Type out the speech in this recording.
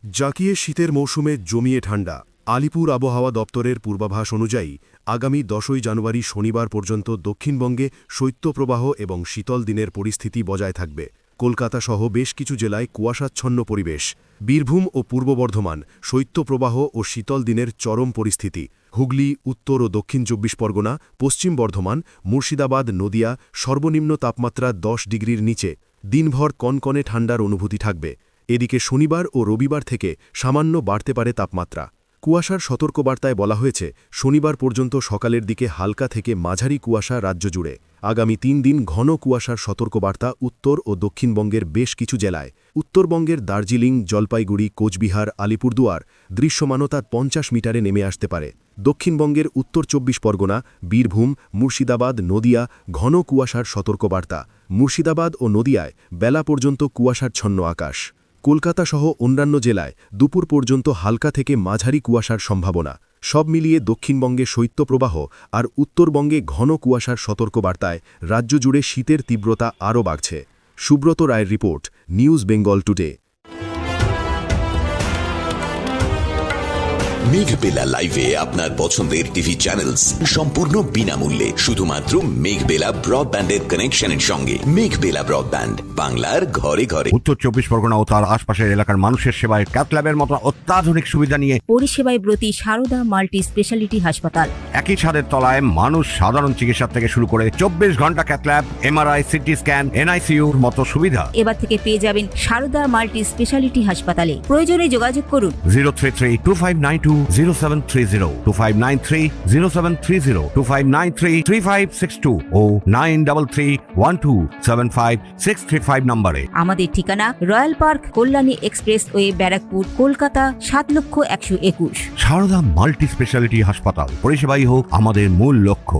জাঁকিয়ে শীতের মৌসুমে জমিয়ে ঠান্ডা। আলিপুর আবহাওয়া দপ্তরের পূর্বাভাস অনুযায়ী আগামী 10ই জানুয়ারি শনিবার পর্যন্ত দক্ষিণবঙ্গে শৈত্যপ্রবাহ এবং শীতল দিনের পরিস্থিতি বজায় থাকবে। কলকাতা সহ বেশ কিছু জেলায় কুয়াশাচ্ছন্ন পরিবেশ। বীরভূম ও পূর্ব বর্ধমান শৈত্যপ্রবাহ ও শীতল দিনের চরম পরিস্থিতি। হুগলি, উত্তর ও দক্ষিণ 24 পরগনা, পশ্চিম বর্ধমান, মুর্শিদাবাদ, নদিয়া সর্বনিম্ন তাপমাত্রা 10 ডিগ্রির নিচে। দিনভর কনকনে ঠান্ডার অনুভূতি থাকবে। এদিকে শনিবার ও রবিবার থেকে সামান্য বাড়তে পারে তাপমাত্রা। কুয়াশার সতর্কবার্তায় বলা হয়েছে শনিবার পর্যন্ত সকালের দিকে হালকা থেকে মাঝারি কুয়াশা রাজ্য জুড়ে। আগামী 3 দিন ঘন কুয়াশার সতর্কবার্তা উত্তর ও দক্ষিণবঙ্গের বেশ কিছু জেলায়। উত্তরবঙ্গের দার্জিলিং, জলপাইগুড়ি, কোচবিহার, আলিপুরদুয়ার দৃশ্যমানতা 50 মিটারে নেমে আসতে পারে। দক্ষিণবঙ্গের উত্তর 24 পরগনা, বীরভূম, মুর্শিদাবাদ, নদিয়া ঘন কুয়াশার সতর্কবার্তা। মুর্শিদাবাদ ও নদিয়ায় বেলা পর্যন্ত কুয়াশাচ্ছন্ন আকাশ। কলকাতা সহ অন্যান্য জেলায় দুপুর পর্যন্ত হালকা থেকে মাঝারি কুয়াশার সম্ভাবনা। সব মিলিয়ে দক্ষিণবঙ্গে শৈত্যপ্রবাহ আর উত্তরবঙ্গে ঘন কুয়াশার সতর্কবার্তায় রাজ্য জুড়ে শীতের তীব্রতা আরও বাড়ছে। সুব্রত রায়ের report, news Bengal today. Meghbela লাইভে আপনার পছন্দের টিভি চ্যানেলস সম্পূর্ণ বিনামূল্যে শুধুমাত্র মেঘবেলা ব্রডব্যান্ডের কানেকশনের সঙ্গে। মেঘবেলা ব্রডব্যান্ড, বাংলার ঘরে ঘরে। উত্তর 24 পরগনা ও তার আশপাশের এলাকার মানুষের সেবায় ক্যাথল্যাবের মতো অত্যাধুনিক সুবিধা নিয়ে পরিষেবায় ব্রতী সারদা মাল্টি স্পেশালিটি হাসপাতাল। একই ছাদের তলায় মানুষ সাধারণ চিকিৎসা থেকে শুরু করে 24 ঘন্টা ক্যাথল্যাব, এমআরআই, সিটি স্ক্যান, এনআইসিউর মতো সুবিধা এবার থেকে পেয়ে যাবেন সারদা মাল্টি স্পেশালিটি হাসপাতালে। প্রয়োজনে যোগাযোগ করুন 033-2592-0730, 2593-0730, 2593-3562 ও 9331275635 নম্বরে। আমাদের ঠিকানা Royal Park, Kalyani expressway, Barrackpore, Kolkata 7,121,000। Sarada multi speciality হাসপাতাল, পরিষেবাই হোক আমাদের মূল লক্ষ্য।